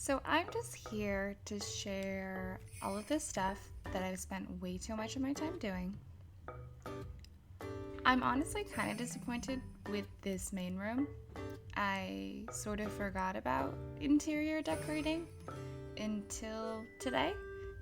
So I'm just here to share all of this stuff that I've spent way too much of my time doing. I'm honestly kind of disappointed with this main room. I sort of forgot about interior decorating until today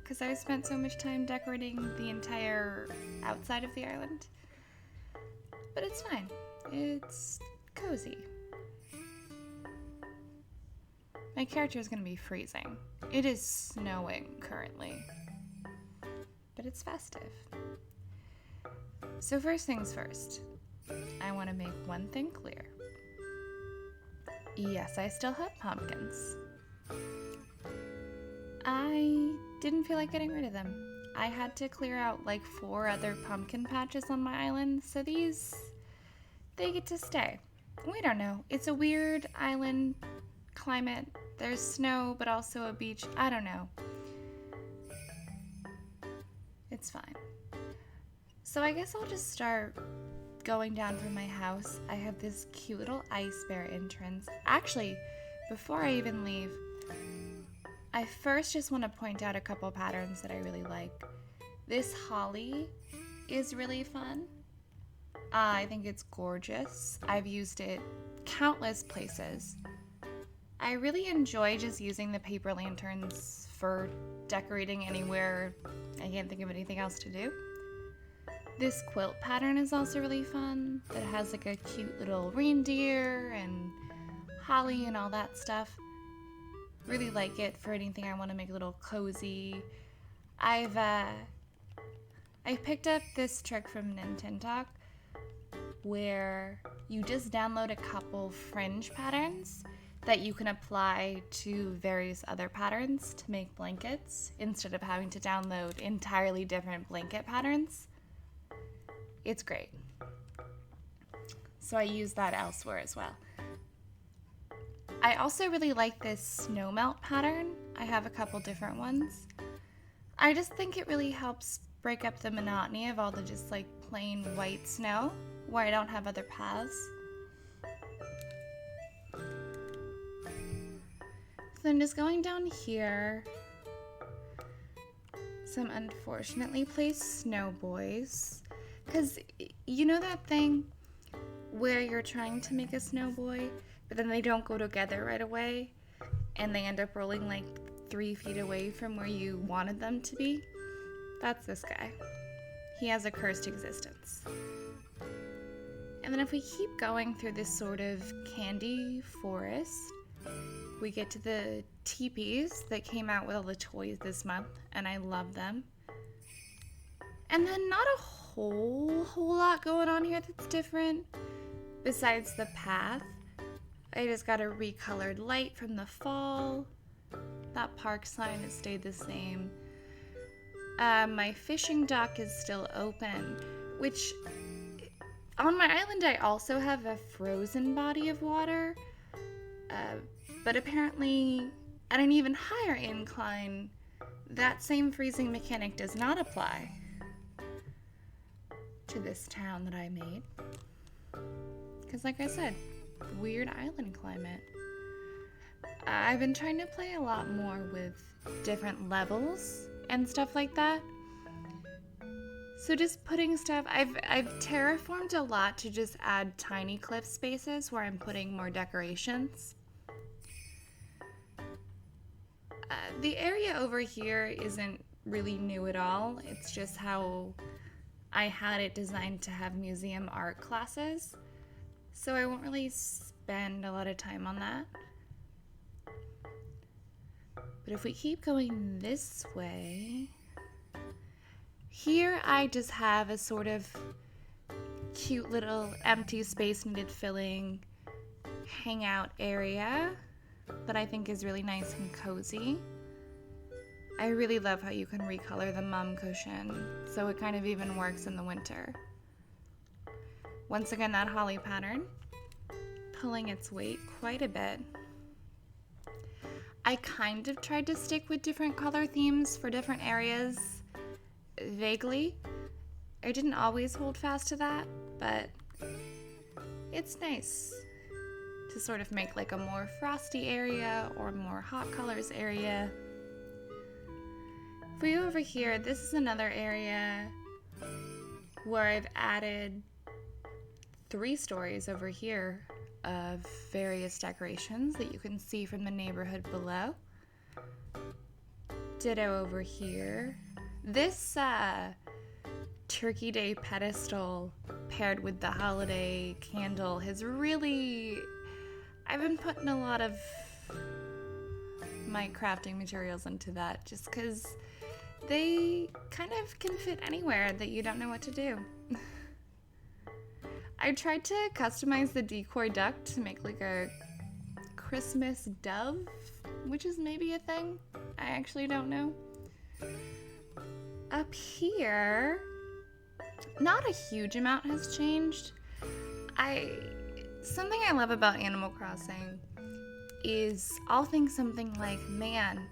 because I spent so much time decorating the entire outside of the island. But it's fine. It's cozy. My character is going to be freezing. It is snowing currently, but it's festive. So, first things first, I want to make one thing clear. Yes, I still have pumpkins. I didn't feel like getting rid of them. I had to clear out like 4 other pumpkin patches on my island, so they get to stay. We don't know. It's a weird island climate. There's snow, but also a beach. I don't know. It's fine. So I guess I'll just start going down from my house. I have this cute little ice bear entrance. Actually, before I even leave, I first just want to point out a couple patterns that I really like. This holly is really fun. I think it's gorgeous. I've used it countless places. I really enjoy just using the paper lanterns for decorating anywhere I can't think of anything else to do. This quilt pattern is also really fun. It has like a cute little reindeer and holly and all that stuff. Really like it for anything I want to make a little cozy. I picked up this trick from Nintendo where you just download a couple fringe patterns that you can apply to various other patterns to make blankets instead of having to download entirely different blanket patterns. It's great. So I use that elsewhere as well. I also really like this snow melt pattern. I have a couple different ones. I just think it really helps break up the monotony of all the just like plain white snow where I don't have other paths. So I'm just going down here. Some unfortunately placed snow boys. Because you know that thing where you're trying to make a snow boy, but then they don't go together right away, and they end up rolling like 3 feet away from where you wanted them to be? That's this guy. He has a cursed existence. And then if we keep going through this sort of candy forest, we get to the teepees that came out with all the toys this month, and I love them. And then not a whole lot going on here that's different besides the path. I just got a recolored light from the fall. That park sign has stayed the same. My fishing dock is still open, which on my island I also have a frozen body of water, but apparently at an even higher incline, that same freezing mechanic does not apply to this town that I made. Because like I said, weird island climate. I've been trying to play a lot more with different levels and stuff like that. So just putting stuff, I've terraformed a lot to just add tiny cliff spaces where I'm putting more decorations. The area over here isn't really new at all. It's just how I had it designed to have museum art classes. So I won't really spend a lot of time on that. But if we keep going this way, here I just have a sort of cute little empty space needed filling hangout area that I think is really nice and cozy. I really love how you can recolor the mum cushion, so it kind of even works in the winter. Once again, that holly pattern, pulling its weight quite a bit. I kind of tried to stick with different color themes for different areas, vaguely. I didn't always hold fast to that, but it's nice to sort of make like a more frosty area or more hot colors area. If we go over here, this is another area where I've added 3 stories over here of various decorations that you can see from the neighborhood below. Ditto over here. This Turkey Day pedestal paired with the holiday candle has really... I've been putting a lot of my crafting materials into that just because they kind of can fit anywhere that you don't know what to do. I tried to customize the decoy duck to make like a Christmas dove, which is maybe a thing. I actually don't know. Up here, not a huge amount has changed. Something I love about Animal Crossing is I'll think something like, man,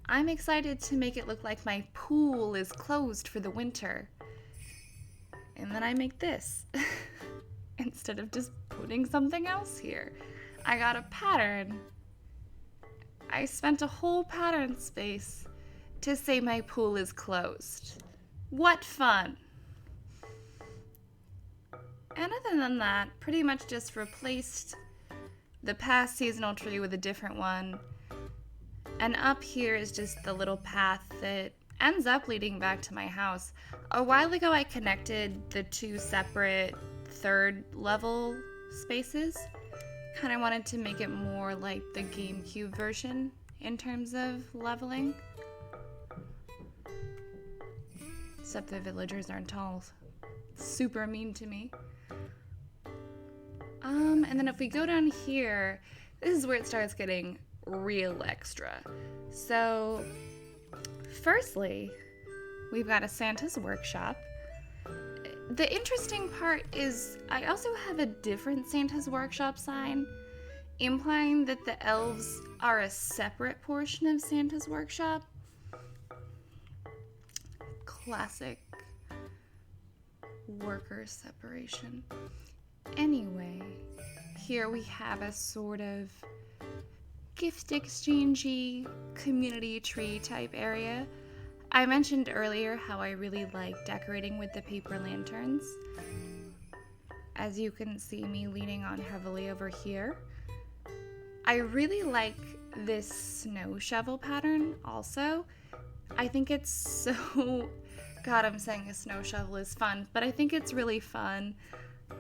I'm excited to make it look like my pool is closed for the winter. And then I make this instead of just putting something else here. I got a pattern. I spent a whole pattern space to say my pool is closed. What fun! And other than that, pretty much just replaced the past seasonal tree with a different one. And up here is just the little path that ends up leading back to my house. A while ago, I connected the 2 separate 3rd level spaces. Kind of wanted to make it more like the GameCube version in terms of leveling. Except the villagers aren't all super mean to me. And then if we go down here, this is where it starts getting real extra. So, firstly, we've got a Santa's workshop. The interesting part is I also have a different Santa's workshop sign, implying that the elves are a separate portion of Santa's workshop. Classic worker separation. Anyway, here we have a sort of gift exchangey community tree type area. I mentioned earlier how I really like decorating with the paper lanterns. As you can see me leaning on heavily over here. I really like this snow shovel pattern also. I think it's so... God, I'm saying a snow shovel is fun, but I think it's really fun.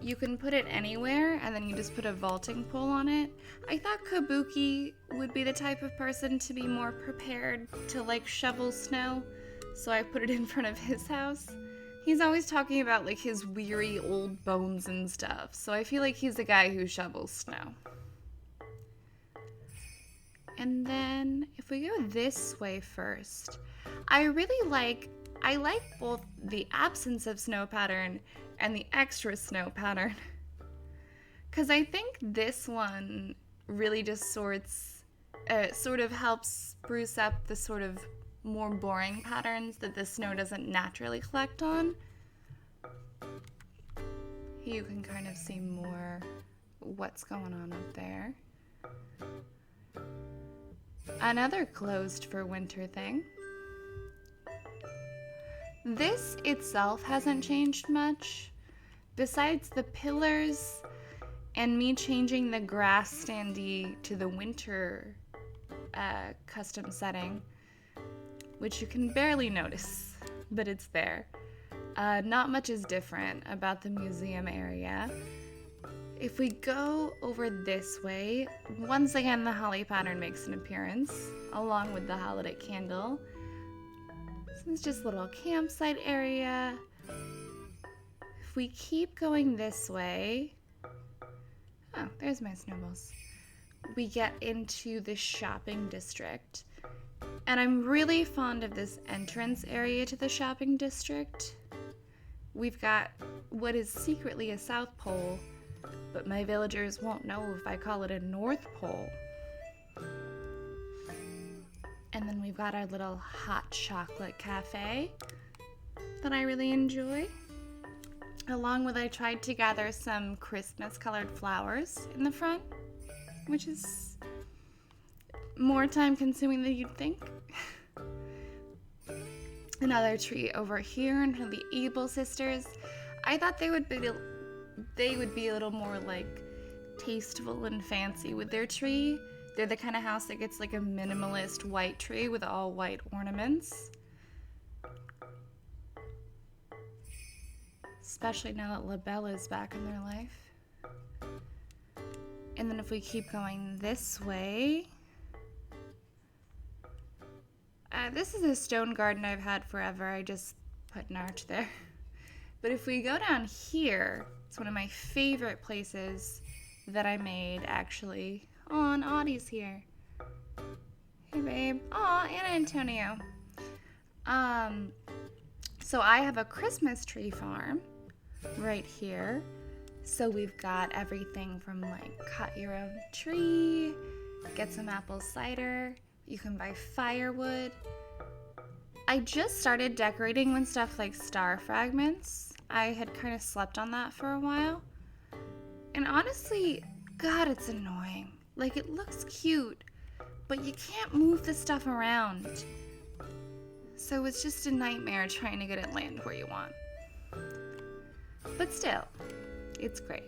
You can put it anywhere, and then you just put a vaulting pole on it. I thought Kabuki would be the type of person to be more prepared to, like, shovel snow, so I put it in front of his house. He's always talking about, like, his weary old bones and stuff, so I feel like he's the guy who shovels snow. And then, if we go this way first, I like both the absence of snow pattern and the extra snow pattern. Because I think this one really just sort of helps spruce up the sort of more boring patterns that the snow doesn't naturally collect on. You can kind of see more what's going on up there. Another closed for winter thing. This itself hasn't changed much, besides the pillars and me changing the grass standee to the winter custom setting, which you can barely notice, but it's there. Not much is different about the museum area. If we go over this way, once again the holly pattern makes an appearance, along with the holiday candle. It's just a little campsite area. If we keep going this way, oh, there's my snowballs. We get into the shopping district. And I'm really fond of this entrance area to the shopping district. We've got what is secretly a South Pole, but my villagers won't know if I call it a North Pole. And then we've got our little hot chocolate cafe that I really enjoy. Along with I tried to gather some Christmas colored flowers in the front. which is more time consuming than you'd think. Another tree over here in front of the Able sisters. I thought they would be a little more like tasteful and fancy with their tree. They're the kind of house that gets like a minimalist white tree with all white ornaments. Especially now that La Belle is back in their life. And then if we keep going this way, this is a stone garden I've had forever. I just put an arch there. But if we go down here, it's one of my favorite places that I made, actually. Oh, and Audie's here. Hey, babe. Aw, and Antonio. So I have a Christmas tree farm right here. So we've got everything from like cut your own tree, get some apple cider, you can buy firewood. I just started decorating with stuff like star fragments. I had kind of slept on that for a while. And honestly, God, it's annoying. Like, it looks cute, but you can't move the stuff around. So it's just a nightmare trying to get it land where you want. But still, it's great.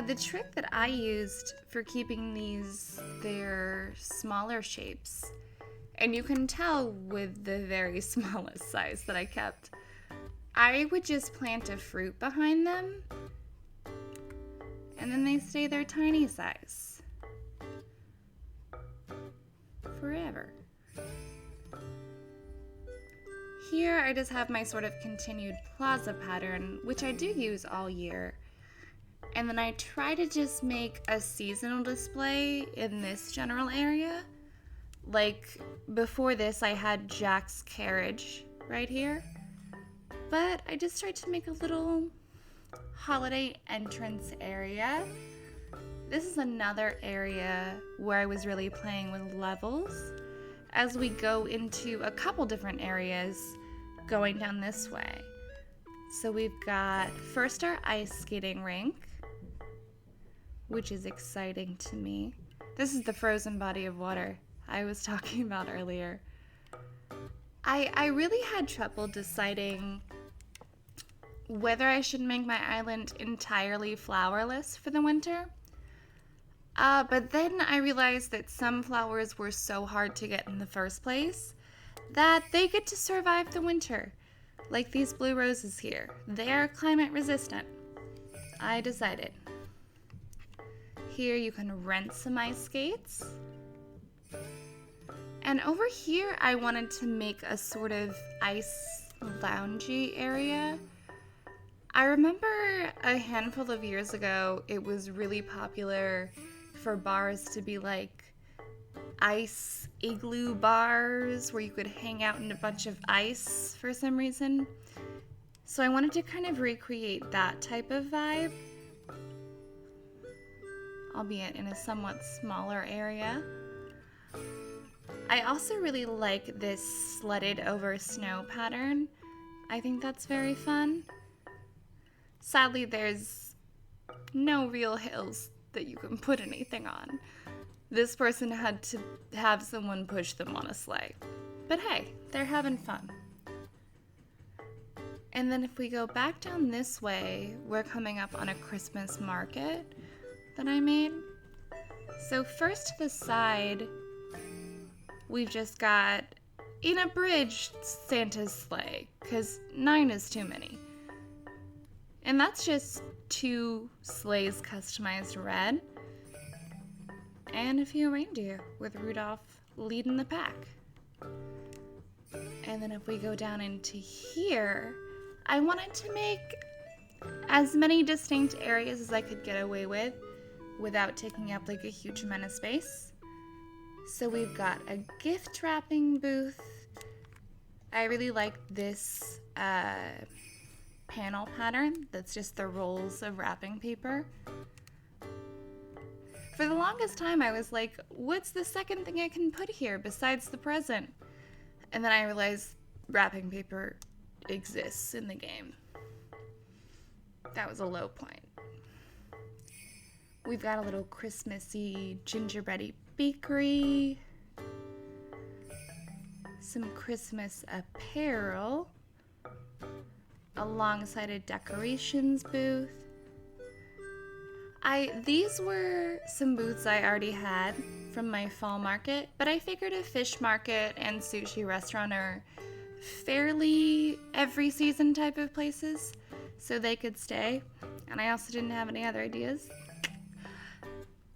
The trick that I used for keeping these, their smaller shapes, and you can tell with the very smallest size that I kept, I would just plant a fruit behind them, and then they stay their tiny size forever. Here I just have my sort of continued plaza pattern, which I do use all year. And then I try to just make a seasonal display in this general area. Like before this, I had Jack's carriage right here. But I just tried to make a little holiday entrance area. This is another area where I was really playing with levels as we go into a couple different areas going down this way. So we've got first our ice skating rink, which is exciting to me. This is the frozen body of water I was talking about earlier. I really had trouble deciding whether I should make my island entirely flowerless for the winter. But then I realized that some flowers were so hard to get in the first place that they get to survive the winter. Like these blue roses here. They are climate resistant. I decided. Here you can rent some ice skates. And over here I wanted to make a sort of ice loungy area. I remember a handful of years ago it was really popular for bars to be like ice igloo bars where you could hang out in a bunch of ice for some reason. So I wanted to kind of recreate that type of vibe, albeit in a somewhat smaller area. I also really like this sledded over snow pattern. I think that's very fun. Sadly, there's no real hills that you can put anything on. This person had to have someone push them on a sleigh. But hey, they're having fun. And then if we go back down this way, we're coming up on a Christmas market that I made. So first to the side, we've just got in a bridge Santa's sleigh, because 9 is too many. And that's just 2 sleighs customized red, and a few reindeer with Rudolph leading the pack. And then if we go down into here, I wanted to make as many distinct areas as I could get away with without taking up like a huge amount of space. So we've got a gift wrapping booth. I really like this panel pattern that's just the rolls of wrapping paper. For the longest time I was like, what's the second thing I can put here besides the present? And then I realized wrapping paper exists in the game. That was a low point. We've got a little Christmassy gingerbready bakery. Some Christmas apparel. Alongside a decorations booth. These were some booths I already had from my fall market, but I figured a fish market and sushi restaurant are fairly every season type of places, so they could stay. And I also didn't have any other ideas.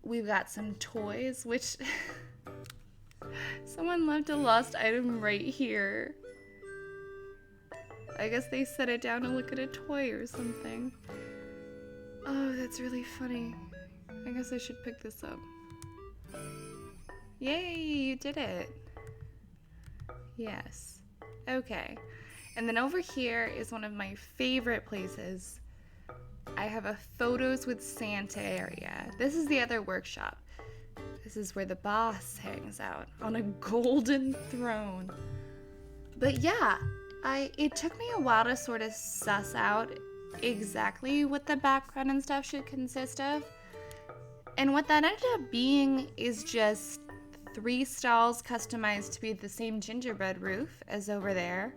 We've got some toys, which someone left a lost item right here. I guess they set it down to look at a toy or something. Oh, that's really funny. I guess I should pick this up. Yay, you did it. Yes. Okay. And then over here is one of my favorite places. I have a photos with Santa area. This is the other workshop. This is where the boss hangs out on a golden throne. But yeah, it took me a while to sort of suss out exactly what the background and stuff should consist of. And what that ended up being is just 3 stalls customized to be the same gingerbread roof as over there,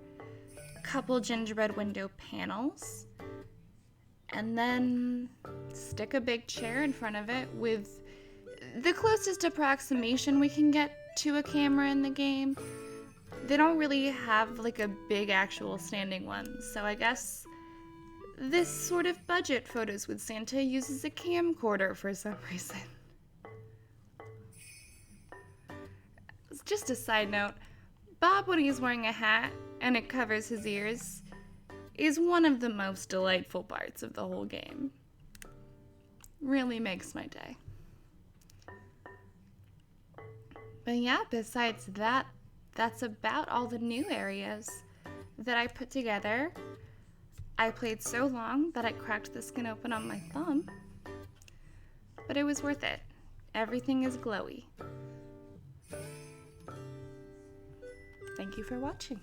a couple gingerbread window panels, and then stick a big chair in front of it with the closest approximation we can get to a camera in the game. They don't really have like a big actual standing one, so I guess this sort of budget photos with Santa uses a camcorder for some reason. Just a side note, Bob, when he's wearing a hat and it covers his ears, is one of the most delightful parts of the whole game. Really makes my day. But yeah, besides that, that's about all the new areas that I put together. I played so long that I cracked the skin open on my thumb, but it was worth it. Everything is glowy. Thank you for watching.